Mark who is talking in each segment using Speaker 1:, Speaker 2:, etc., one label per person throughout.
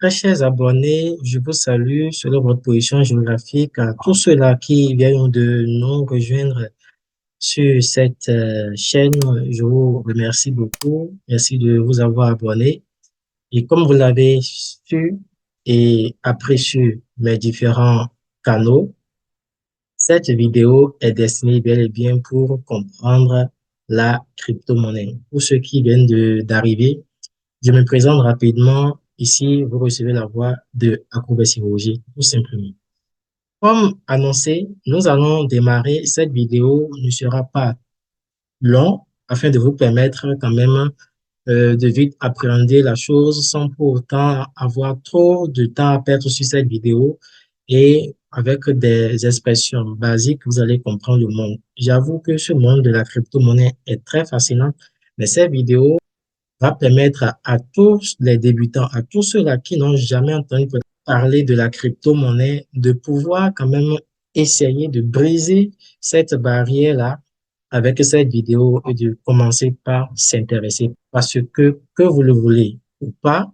Speaker 1: Très chers abonnés, je vous salue selon votre position géographique. À tous ceux-là qui viennent de nous rejoindre sur cette chaîne, je vous remercie beaucoup. Merci de vous avoir abonné. Et comme vous l'avez su et appris sur mes différents canaux, cette vidéo est destinée bel et bien pour comprendre la crypto-monnaie. Pour ceux qui viennent d'arriver, je me présente rapidement. Ici, vous recevez la voix de Akoube Siroji, tout simplement. Comme annoncé, nous allons démarrer. Cette vidéo ne sera pas longue afin de vous permettre quand même de vite appréhender la chose sans pour autant avoir trop de temps à perdre sur cette vidéo et avec des expressions basiques, vous allez comprendre le monde. J'avoue que ce monde de la crypto-monnaie est très fascinant, mais cette vidéo va permettre à tous les débutants, à tous ceux-là qui n'ont jamais entendu parler de la crypto-monnaie, de pouvoir quand même essayer de briser cette barrière-là avec cette vidéo et de commencer par s'intéresser. Parce que vous le voulez ou pas,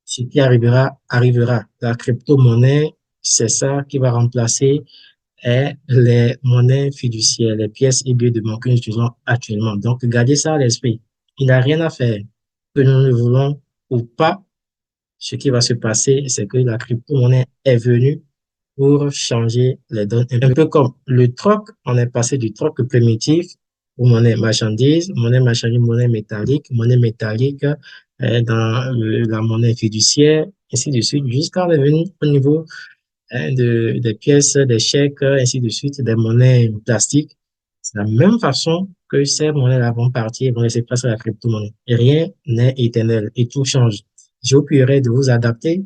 Speaker 1: ce qui arrivera, arrivera. La crypto-monnaie, c'est ça qui va remplacer les monnaies fiduciaires, les pièces et billets de banque que nous utilisons actuellement. Donc, gardez ça à l'esprit. Il n'y a rien à faire. Que nous le voulons ou pas, ce qui va se passer, c'est que la crypto-monnaie est venue pour changer les donnes. Un peu comme le troc, on est passé du troc primitif aux monnaie métallique dans la monnaie fiduciaire, ainsi de suite, jusqu'à revenir au niveau des pièces, des chèques, ainsi de suite, des monnaies plastiques. C'est la même façon que ces monnaies-là vont partir et vont laisser place à la crypto-monnaie. Et rien n'est éternel et tout change. Je vous prierai de vous adapter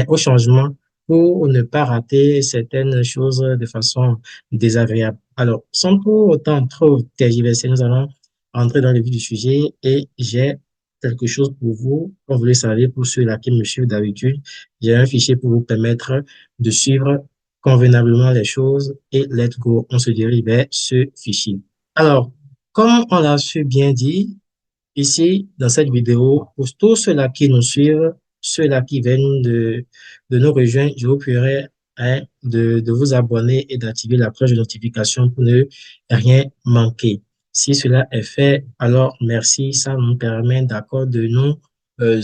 Speaker 1: au changement pour ne pas rater certaines choses de façon désagréable. Alors, sans pour autant trop tergiverser, nous allons entrer dans le vif du sujet et j'ai quelque chose pour vous. Comme vous le savez, pour ceux-là qui me suivent d'habitude, j'ai un fichier pour vous permettre de suivre convenablement les choses et let's go, on se dirige vers ce fichier. Alors, comme on l'a su bien dit, ici, dans cette vidéo, pour tous ceux-là qui nous suivent, ceux-là qui viennent de nous rejoindre, je vous prierai de vous abonner et d'activer la cloche de notification pour ne rien manquer. Si cela est fait, alors merci, ça nous permet d'accord de nous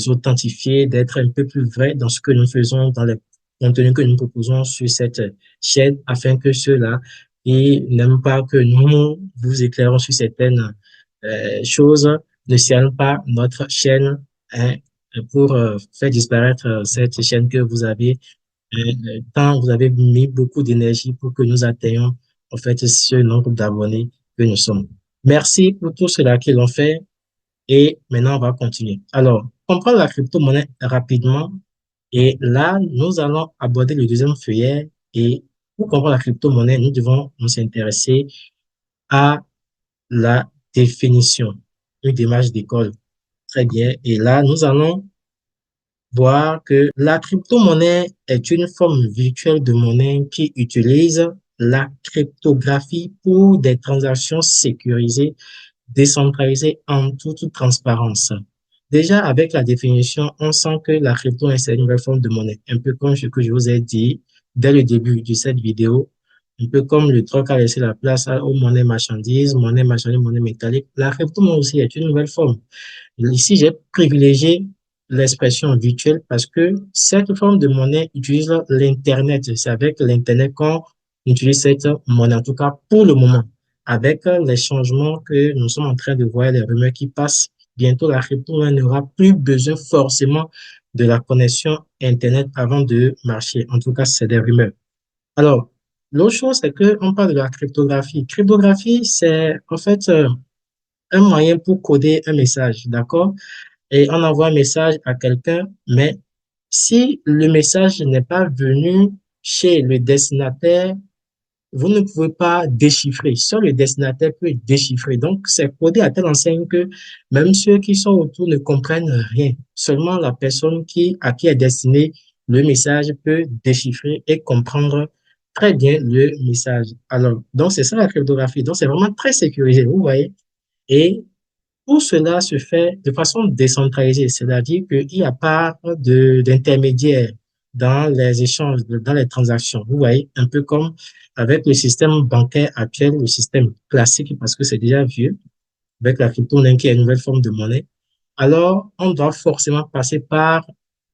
Speaker 1: authentifier, d'être un peu plus vrai dans ce que nous faisons, dans les contenus que nous proposons sur cette chaîne, afin que ceux-là qui n'aiment pas que nous vous éclairons sur certaines choses ne signalent pas notre chaîne hein, pour faire disparaître cette chaîne que vous avez tant vous avez mis beaucoup d'énergie pour que nous atteignions en fait ce nombre d'abonnés que nous sommes. Merci pour tous ceux-là qui l'ont fait et maintenant on va continuer. Alors, comprendre la crypto-monnaie rapidement et là, nous allons aborder le deuxième feuillet et pour comprendre la crypto-monnaie, nous devons nous intéresser à la définition, une démarche d'école. Très bien. Et là, nous allons voir que la crypto-monnaie est une forme virtuelle de monnaie qui utilise la cryptographie pour des transactions sécurisées, décentralisées en toute transparence. Déjà, avec la définition, on sent que la crypto est une nouvelle forme de monnaie, un peu comme ce que je vous ai dit dès le début de cette vidéo, un peu comme le troc a laissé la place aux monnaies marchandises, monnaie métallique. La crypto-monnaie aussi est une nouvelle forme. Ici, j'ai privilégié l'expression virtuelle parce que cette forme de monnaie utilise l'Internet. C'est avec l'Internet qu'on utilise cette monnaie, en tout cas pour le moment. Avec les changements que nous sommes en train de voir, les rumeurs qui passent, bientôt la crypto n'aura plus besoin forcément de la connexion Internet avant de marcher. En tout cas, c'est des rumeurs. Alors, l'autre chose, c'est qu'on parle de la cryptographie. Cryptographie, c'est en fait un moyen pour coder un message, d'accord? Et on envoie un message à quelqu'un, mais si le message n'est pas venu chez le destinataire, vous ne pouvez pas déchiffrer. Seul le destinataire peut déchiffrer. Donc, c'est codé à telle enseigne que même ceux qui sont autour ne comprennent rien. Seulement la personne à qui est destiné le message peut déchiffrer et comprendre très bien le message. Alors, donc c'est ça la cryptographie. Donc, c'est vraiment très sécurisé, vous voyez. Et tout cela se fait de façon décentralisée, c'est-à-dire qu'il n'y a pas d'intermédiaire dans les échanges, dans les transactions. Vous voyez, un peu comme avec le système bancaire actuel, le système classique, parce que c'est déjà vieux, avec la crypto-monnaie qui est une nouvelle forme de monnaie. Alors, on doit forcément passer par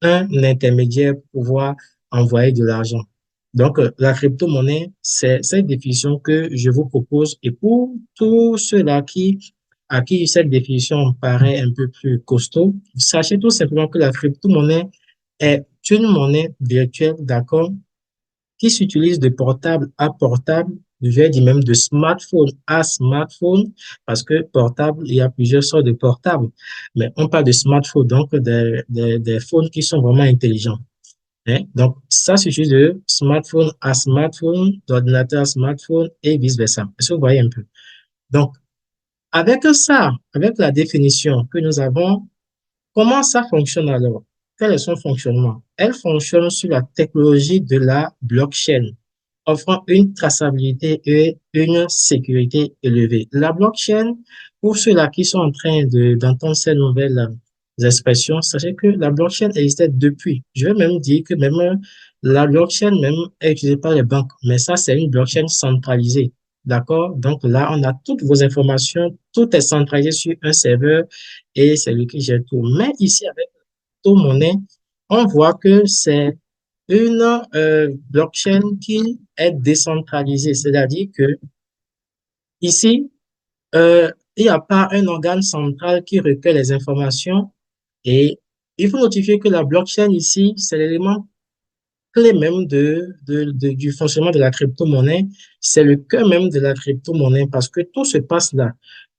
Speaker 1: un intermédiaire pour pouvoir envoyer de l'argent. Donc, la crypto-monnaie, c'est cette définition que je vous propose. Et pour tous ceux-là à qui cette définition paraît un peu plus costaud, sachez tout simplement que la crypto-monnaie est une monnaie virtuelle, d'accord, qui s'utilise de portable à portable, je vais dire même de smartphone à smartphone, parce que portable, il y a plusieurs sortes de portables, mais on parle de smartphone, donc des phones qui sont vraiment intelligents. Hein. Donc, ça s'utilise de smartphone à smartphone, d'ordinateur à smartphone et vice-versa. Est-ce que vous voyez un peu? Donc, avec ça, avec la définition que nous avons, comment ça fonctionne alors? Quel est son fonctionnement? Elle fonctionne sur la technologie de la blockchain, offrant une traçabilité et une sécurité élevée. La blockchain, pour ceux-là qui sont en train d'entendre ces nouvelles expressions, sachez que la blockchain existait depuis. Je vais même dire que même la blockchain même est utilisée par les banques, mais ça, c'est une blockchain centralisée. D'accord? Donc là, on a toutes vos informations, tout est centralisé sur un serveur et c'est lui qui gère tout. Mais ici, avec monnaie, on voit que c'est une blockchain qui est décentralisée, c'est-à-dire que ici, il n'y a pas un organe central qui recueille les informations et il faut notifier que la blockchain ici, c'est l'élément clé même du fonctionnement de la crypto-monnaie, c'est le cœur même de la crypto-monnaie parce que tout se passe là.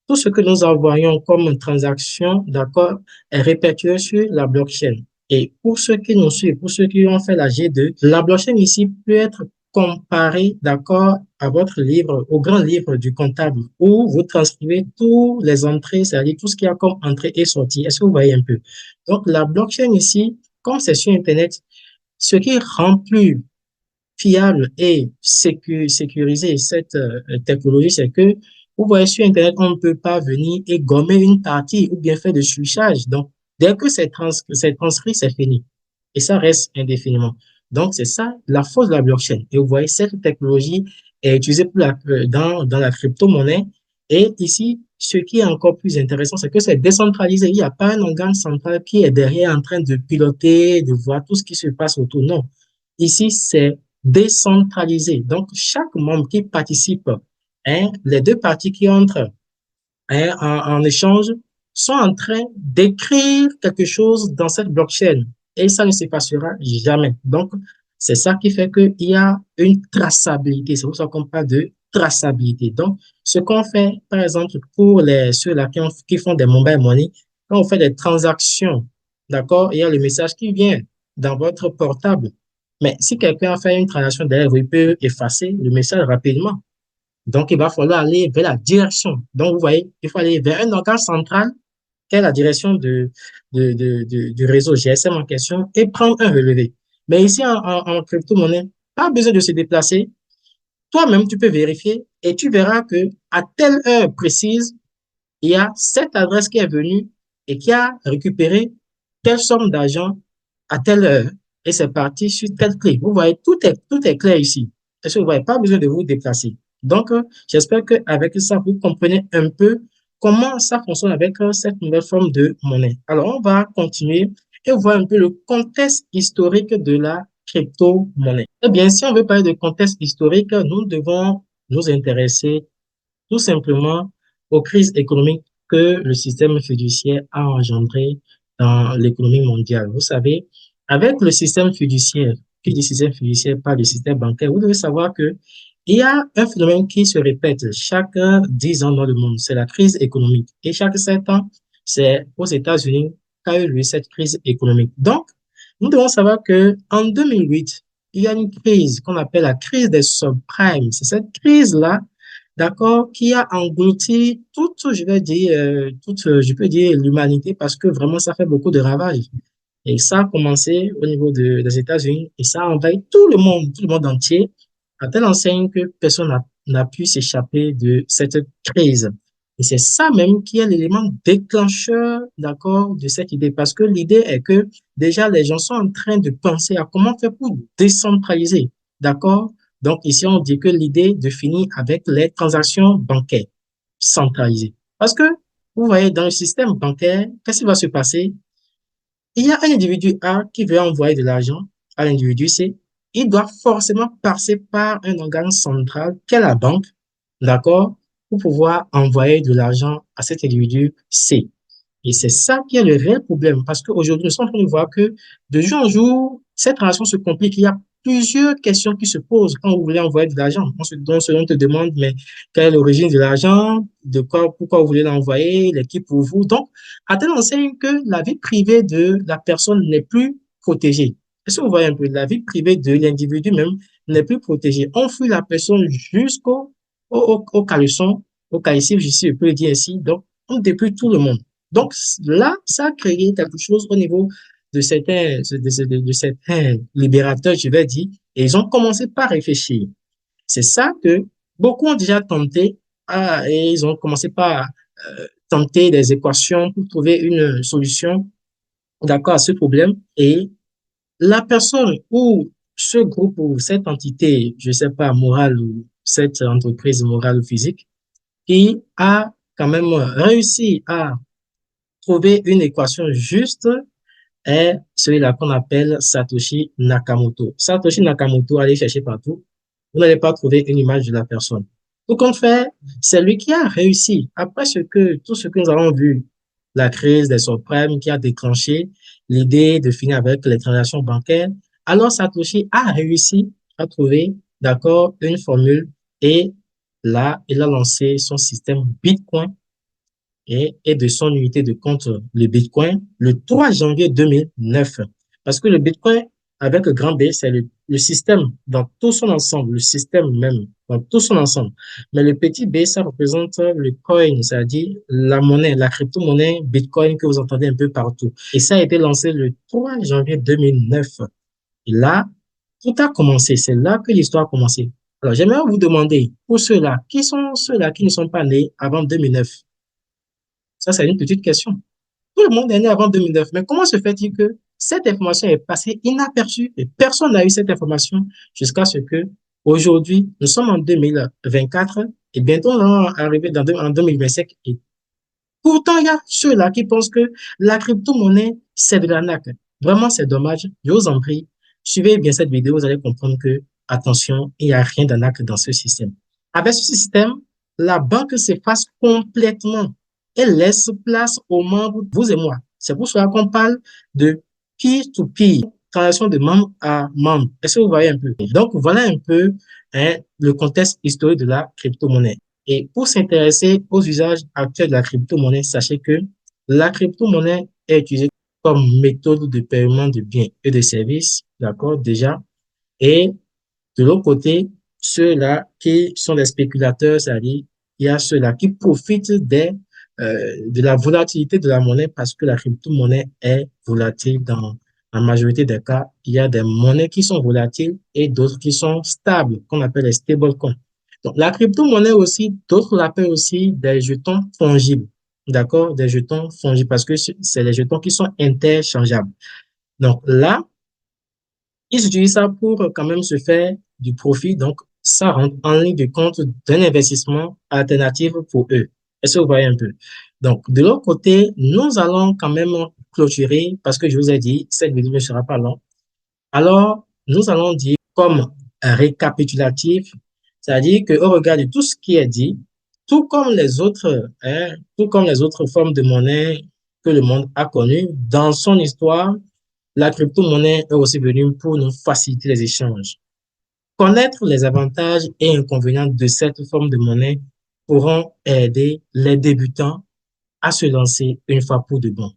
Speaker 1: Tout ce que nous envoyons comme transaction, d'accord, est répertorié sur la blockchain. Et pour ceux qui nous suivent, pour ceux qui ont fait la G2, la blockchain ici peut être comparée, d'accord, à votre livre, au grand livre du comptable, où vous transcrivez tous les entrées, c'est-à-dire tout ce qu'il y a comme entrée et sortie. Est-ce que vous voyez un peu? Donc, la blockchain ici, comme c'est sur Internet, ce qui rend plus fiable et sécurisé cette technologie, c'est que vous voyez sur Internet, on ne peut pas venir et gommer une partie ou bien faire de switchage. Donc, dès que c'est transcrit, c'est fini. Et ça reste indéfiniment. Donc, c'est ça la force de la blockchain. Et vous voyez, cette technologie est utilisée dans la crypto-monnaie. Et ici, ce qui est encore plus intéressant, c'est que c'est décentralisé. Il n'y a pas un organe central qui est derrière en train de piloter, de voir tout ce qui se passe autour. Non. Ici, c'est décentralisé. Donc, chaque membre qui participe, hein, les deux parties qui entrent hein, en échange sont en train d'écrire quelque chose dans cette blockchain et ça ne se passera jamais. Donc, c'est ça qui fait qu'il y a une traçabilité. C'est pour ça qu'on parle de traçabilité. Donc, ce qu'on fait, par exemple, pour ceux-là qui font des mobile money, quand on fait des transactions, d'accord, il y a le message qui vient dans votre portable. Mais si quelqu'un a fait une transaction derrière, il peut effacer le message rapidement. Donc, il va falloir aller vers la direction. Donc, vous voyez, il faut aller vers un organe central, qui est la direction du réseau GSM en question, et prendre un relevé. Mais ici, en crypto-monnaie, pas besoin de se déplacer. Toi-même, tu peux vérifier et tu verras que à telle heure précise, il y a cette adresse qui est venue et qui a récupéré telle somme d'argent à telle heure. Et c'est parti sur telle clé. Vous voyez, tout est clair ici. Est-ce que vous voyez, pas besoin de vous déplacer. Donc, j'espère qu'avec ça, vous comprenez un peu comment ça fonctionne avec cette nouvelle forme de monnaie. Alors, on va continuer et voir un peu le contexte historique de la crypto-monnaie. Eh bien, si on veut parler de contexte historique, nous devons nous intéresser tout simplement aux crises économiques que le système fiduciaire a engendrées dans l'économie mondiale. Vous savez, avec le système fiduciaire, qui dit système fiduciaire par le système bancaire, vous devez savoir que il y a un phénomène qui se répète chaque 10 ans dans le monde, c'est la crise économique. Et chaque 7 ans, c'est aux États-Unis qu'a eu lieu cette crise économique. Donc, nous devons savoir que en 2008, il y a une crise qu'on appelle la crise des subprimes. C'est cette crise-là d'accord, qui a englouti toute, je vais dire, je peux dire l'humanité parce que vraiment ça fait beaucoup de ravages. Et ça a commencé au niveau des États-Unis et ça a envahi tout le monde entier, à telle enseigne que personne n'a pu s'échapper de cette crise. Et c'est ça même qui est l'élément déclencheur, d'accord, de cette idée. Parce que l'idée est que déjà, les gens sont en train de penser à comment faire pour décentraliser, d'accord? Donc, ici, on dit que l'idée de finir avec les transactions bancaires centralisées. Parce que, vous voyez, dans le système bancaire, qu'est-ce qui va se passer? Il y a un individu A qui veut envoyer de l'argent à l'individu C. Il doit forcément passer par un organe central qu'est la banque, d'accord, pour pouvoir envoyer de l'argent à cet individu C. Et c'est ça qui est le réel problème, parce qu'aujourd'hui, nous sommes en train de voir que de jour en jour, cette relation se complique. Il y a plusieurs questions qui se posent quand vous voulez envoyer de l'argent. On te demande, mais quelle est l'origine de l'argent, de quoi, pourquoi vous voulez l'envoyer, l'équipe pour vous. Donc, à telle enseigne que la vie privée de la personne n'est plus protégée. Est-ce que vous voyez un peu? La vie privée de l'individu même n'est plus protégée. On fuit la personne jusqu'au au caleçon, au calcif, je peux le dire ainsi. Donc, on déplie tout le monde. Donc là, ça a créé quelque chose au niveau de certains libérateurs, je vais dire, et ils ont commencé par réfléchir. C'est ça que beaucoup ont déjà tenté, et ils ont commencé par tenter des équations pour trouver une solution, d'accord, à ce problème. Et la personne ou ce groupe ou cette entité, je ne sais pas, morale ou cette entreprise morale ou physique, qui a quand même réussi à trouver une équation juste est celui-là qu'on appelle Satoshi Nakamoto. Satoshi Nakamoto, allez chercher partout. Vous n'allez pas trouver une image de la personne. Tout compte fait, c'est lui qui a réussi. Après tout ce que nous avons vu, la crise des subprimes qui a déclenché l'idée de finir avec les transactions bancaires, alors Satoshi a réussi à trouver, d'accord, une formule et là, il a lancé son système Bitcoin et de son unité de compte, le Bitcoin, le 3 janvier 2009. Parce que le Bitcoin, avec le grand B, c'est le système dans tout son ensemble, le système même dans tout son ensemble. Mais le petit b, ça représente le coin, c'est-à-dire la monnaie, la crypto-monnaie Bitcoin que vous entendez un peu partout. Et ça a été lancé le 3 janvier 2009. Et là, tout a commencé. C'est là que l'histoire a commencé. Alors, j'aimerais vous demander, pour ceux-là, qui sont ceux-là qui ne sont pas nés avant 2009? Ça, c'est une petite question. Tout le monde est né avant 2009, mais comment se fait-il que cette information est passée inaperçue et personne n'a eu cette information jusqu'à ce que aujourd'hui, nous sommes en 2024 et bientôt on va arriver en 2025 et pourtant, il y a ceux-là qui pensent que la crypto-monnaie, c'est de l'arnaque. Vraiment, c'est dommage. Je vous en prie, suivez bien cette vidéo, vous allez comprendre que, attention, il n'y a rien d'arnaque dans ce système. Avec ce système, la banque s'efface complètement et laisse place aux membres, vous et moi. C'est pour cela qu'on parle de peer-to-peer, transaction de membre à membre. Est-ce que vous voyez un peu? Donc, voilà un peu le contexte historique de la crypto-monnaie. Et pour s'intéresser aux usages actuels de la crypto-monnaie, sachez que la crypto-monnaie est utilisée comme méthode de paiement de biens et de services, d'accord, déjà. Et de l'autre côté, ceux-là qui sont des spéculateurs, c'est-à-dire, il y a ceux-là qui profitent de la volatilité de la monnaie parce que la crypto-monnaie est volatile dans la majorité des cas. Il y a des monnaies qui sont volatiles et d'autres qui sont stables, qu'on appelle les stablecoins. Donc, la crypto-monnaie aussi, d'autres l'appellent aussi des jetons fongibles. D'accord? Des jetons fongibles parce que c'est les jetons qui sont interchangeables. Donc là, ils utilisent ça pour quand même se faire du profit. Donc, ça rentre en ligne de compte d'un investissement alternatif pour eux. Est-ce que vous voyez un peu? Donc, de l'autre côté, nous allons quand même clôturer parce que je vous ai dit, cette vidéo ne sera pas longue. Alors, nous allons dire comme un récapitulatif, c'est-à-dire qu'au regard de tout ce qui est dit, tout comme les autres formes de monnaie que le monde a connues, dans son histoire, la crypto-monnaie est aussi venue pour nous faciliter les échanges. Connaître les avantages et inconvénients de cette forme de monnaie pourront aider les débutants à se lancer une fois pour de bon.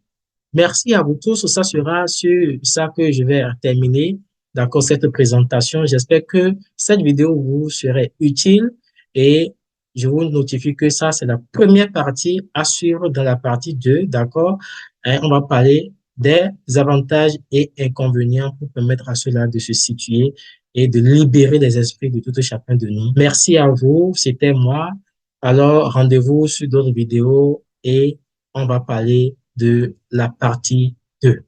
Speaker 1: Merci à vous tous. Ça sera sur ça que je vais terminer, d'accord, cette présentation. J'espère que cette vidéo vous serait utile et je vous notifie que ça, c'est la première partie à suivre dans la partie 2, d'accord? On va parler des avantages et inconvénients pour permettre à cela de se situer et de libérer les esprits de tout chacun de nous. Merci à vous. C'était moi, Alors, rendez-vous sur d'autres vidéos et on va parler de la partie 2.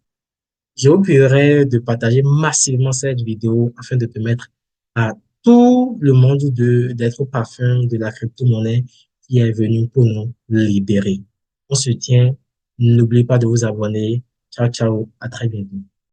Speaker 1: J'oublierai de partager massivement cette vidéo afin de permettre à tout le monde d'être au parfum de la crypto-monnaie qui est venu pour nous libérer. On se tient. N'oubliez pas de vous abonner. Ciao, ciao. À très bientôt.